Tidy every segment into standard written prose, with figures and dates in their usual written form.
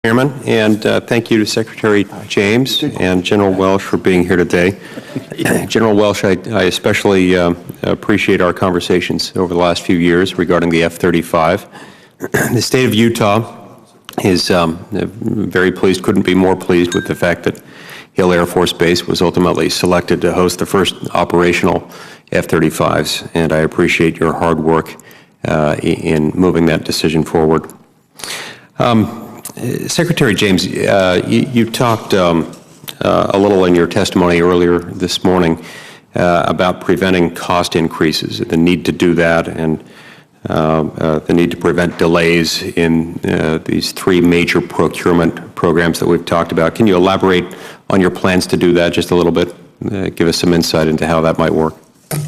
Chairman, and thank you to Secretary James and General Welsh for being here today. General Welsh, I especially appreciate our conversations over the last few years regarding the F-35. The state of Utah is very pleased, couldn't be more pleased with the fact that Hill Air Force Base was ultimately selected to host the first operational F-35s, and I appreciate your hard work in moving that decision forward. Secretary James, you talked a little in your testimony earlier this morning about preventing cost increases, the need to do that, and the need to prevent delays in these three major procurement programs that we've talked about. Can you elaborate on your plans to do that just a little bit? Give us some insight into how that might work.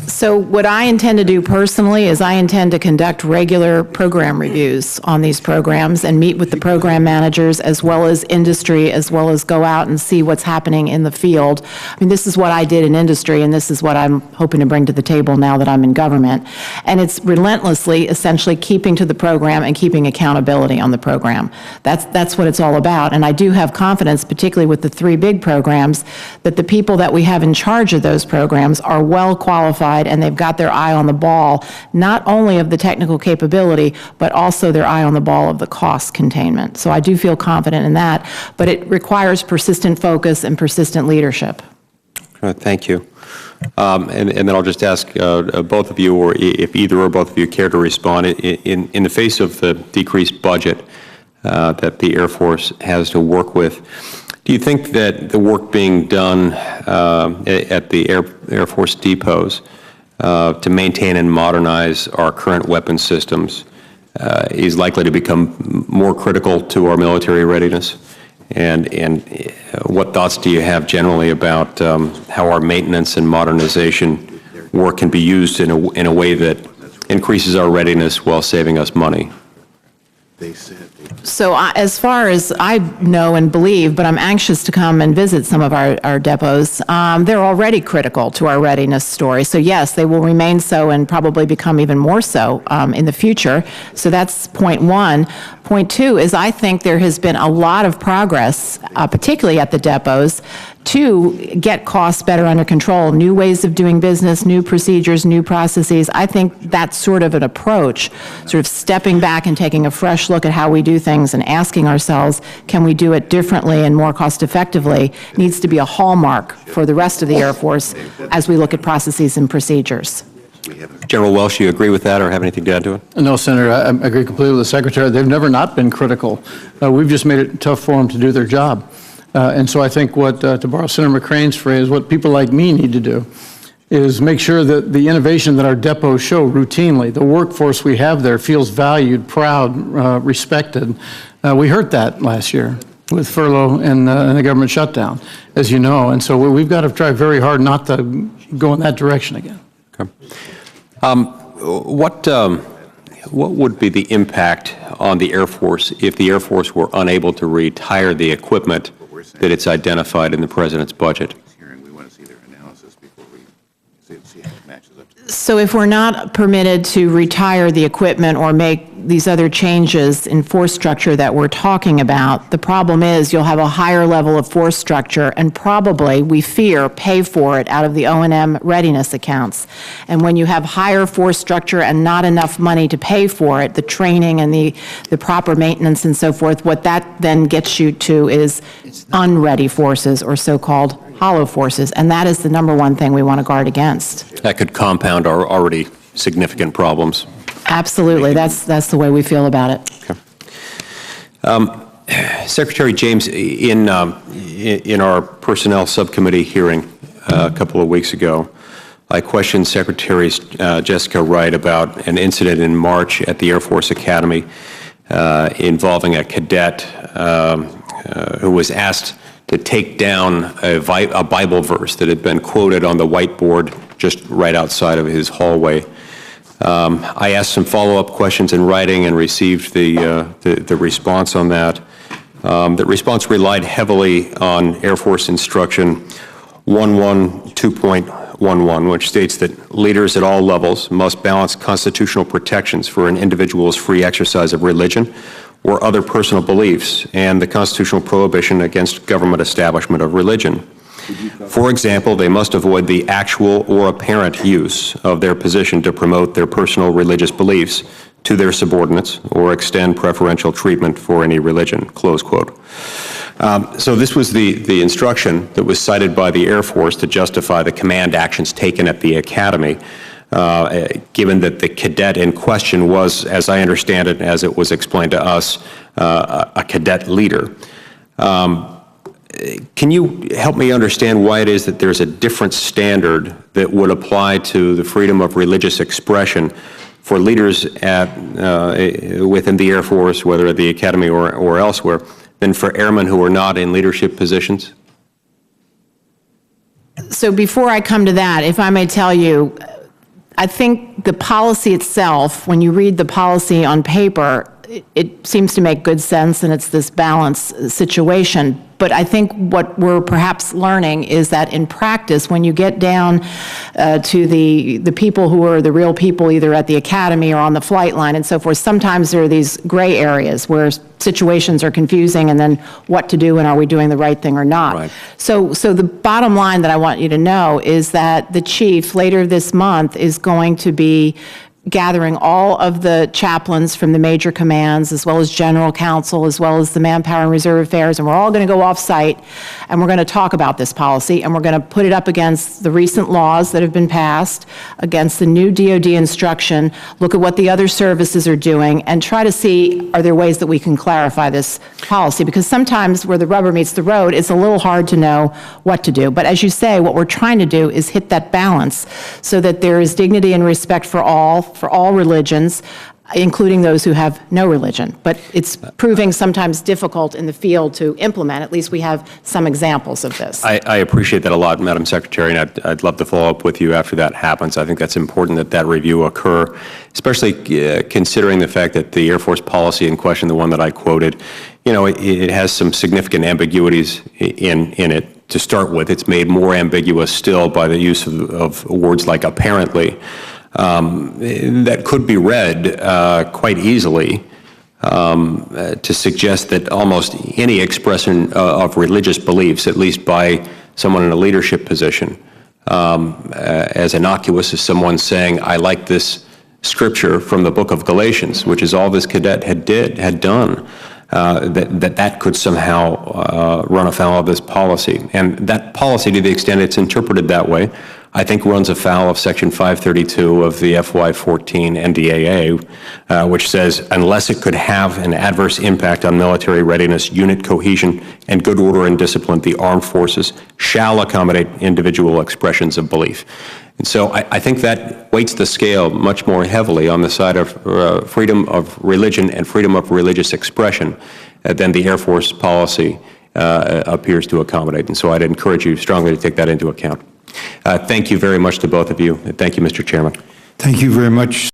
So what I intend to do personally is I intend to conduct regular program reviews on these programs and meet with the program managers as well as industry, as well as go out and see what's happening in the field. I mean, this is what I did in industry, and this is what I'm hoping to bring to the table now that I'm in government. And it's relentlessly, essentially, keeping to the program and keeping accountability on the program. That's what it's all about. And I do have confidence, particularly with the three big programs, that the people that we have in charge of those programs are well qualified and they've got their eye on the ball, not only of the technical capability, but also their eye on the ball of the cost containment. So I do feel confident in that, but it requires persistent focus and persistent leadership. Thank you. And then I'll just ask both of you, or if either or both of you care to respond, in the face of the decreased budget that the Air Force has to work with, do you think that the work being done at the Air Force depots to maintain and modernize our current weapon systems is likely to become more critical to our military readiness? And what thoughts do you have generally about how our maintenance and modernization work can be used in a way that increases our readiness while saving us money? So as far as I know and believe, but I'm anxious to come and visit some of our depots, they're already critical to our readiness story. So yes, they will remain so and probably become even more so in the future. So that's point one. Point two is I think there has been a lot of progress, particularly at the depots, to get costs better under control, new ways of doing business, new procedures, new processes. I think that's sort of an approach, sort of stepping back and taking a fresh look at how we do things and asking ourselves, can we do it differently and more cost effectively, needs to be a hallmark for the rest of the Air Force as we look at processes and procedures. General Welsh, you agree with that or have anything to add to it? No, Senator, I agree completely with the Secretary. They've never not been critical. We've just made it tough for them to do their job. And so I think what, to borrow Senator McCrane's phrase, what people like me need to do is make sure that the innovation that our depots show routinely, the workforce we have there feels valued, proud, respected. We heard that last year with furlough and the government shutdown, as you know. And so we've got to try very hard not to go in that direction again. Okay. What would be the impact on the Air Force if the Air Force were unable to retire the equipment that it's identified in the President's budget? So if we're not permitted to retire the equipment or make these other changes in force structure that we're talking about, the problem is you'll have a higher level of force structure and probably, we fear, pay for it out of the O&M readiness accounts. And when you have higher force structure and not enough money to pay for it, the training and the proper maintenance and so forth, what that then gets you to is unready forces or so-called hollow forces, and that is the number one thing we want to guard against. That could compound our already significant problems. Absolutely. That's the way we feel about it. Okay. Secretary James, in our Personnel Subcommittee hearing a couple of weeks ago, I questioned Secretary Jessica Wright about an incident in March at the Air Force Academy involving a cadet who was asked to take down a Bible verse that had been quoted on the whiteboard just right outside of his hallway. I asked some follow-up questions in writing and received the response on that. The response relied heavily on Air Force Instruction 112.11, which states that leaders at all levels must balance constitutional protections for an individual's free exercise of religion or other personal beliefs, and the constitutional prohibition against government establishment of religion. For example, they must avoid the actual or apparent use of their position to promote their personal religious beliefs to their subordinates or extend preferential treatment for any religion," close quote. So this was the instruction that was cited by the Air Force to justify the command actions taken at the Academy, given that the cadet in question was, as I understand it, as it was explained to us, a cadet leader. Can you help me understand why it is that there's a different standard that would apply to the freedom of religious expression for leaders within the Air Force, whether at the Academy or elsewhere, than for airmen who are not in leadership positions? So before I come to that, if I may tell you, I think the policy itself, when you read the policy on paper, it seems to make good sense, and it's this balanced situation. But I think what we're perhaps learning is that in practice, when you get down to the people who are the real people, either at the Academy or on the flight line and so forth, sometimes there are these gray areas where situations are confusing, and then what to do, and are we doing the right thing or not. Right. So the bottom line that I want you to know is that the chief later this month is going to be gathering all of the chaplains from the major commands, as well as general counsel, as well as the manpower and reserve affairs, and we're all going to go off-site, and we're going to talk about this policy, and we're going to put it up against the recent laws that have been passed, against the new DOD instruction, look at what the other services are doing, and try to see, are there ways that we can clarify this policy? Because sometimes where the rubber meets the road, it's a little hard to know what to do. But as you say, what we're trying to do is hit that balance so that there is dignity and respect for all religions, including those who have no religion. But it's proving sometimes difficult in the field to implement. At least we have some examples of this. I appreciate that a lot, Madam Secretary, and I'd love to follow up with you after that happens. I think that's important that that review occur, especially considering the fact that the Air Force policy in question, the one that I quoted, you know, it has some significant ambiguities in it to start with. It's made more ambiguous still by the use of words like apparently. That could be read quite easily to suggest that almost any expression of religious beliefs, at least by someone in a leadership position, as innocuous as someone saying, "I like this scripture from the book of Galatians," which is all this cadet had done, that could somehow run afoul of this policy. And that policy, to the extent it's interpreted that way, I think runs afoul of Section 532 of the FY14 NDAA, which says, unless it could have an adverse impact on military readiness, unit cohesion, and good order and discipline, the armed forces shall accommodate individual expressions of belief. And so I think that weights the scale much more heavily on the side of freedom of religion and freedom of religious expression than the Air Force policy appears to accommodate. And so I'd encourage you strongly to take that into account. Thank you very much to both of you. Thank you, Mr. Chairman. Thank you very much.